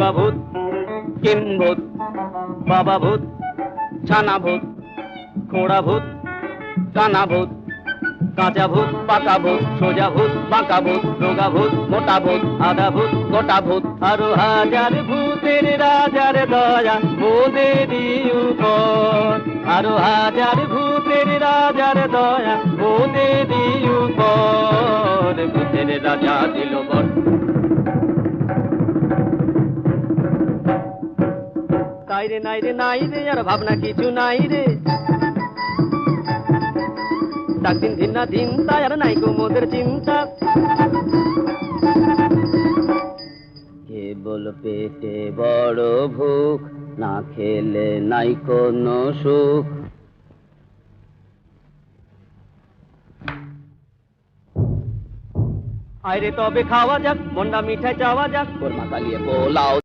দুর্গা ভূত, কিম ভূত, বাবা ভূত, ছানা ভূত, খোড়া ভূত, কানা ভূত, কাঁচা ভূত, পাকা ভূত, সোজা ভূত, বাঁকা ভূত, রোগা ভূত, মোটা ভূত, আধা ভূত, গোটা ভূত, আরো হাজার ভূতের রাজার দয়া মোদেরই উপর, আরো হাজার ভূতের রাজার দয়া মোদেরই উপর, ভূতের রাজা দিল বর। তাই রে নাই রে নাই রে আর ভাবনা কিছু নাই রে, ডাক দিন দিন না দিন তাই আর নাই গো মোদের চিন্তা, কেবল পেটে বড় ভুখ, না খেলে নাই কোনো সুখ। আইরে তবে খাওয়া যাক, মন্ডা মিঠাই চাওয়া যাক, কোরমা কালিয়ে পোলাও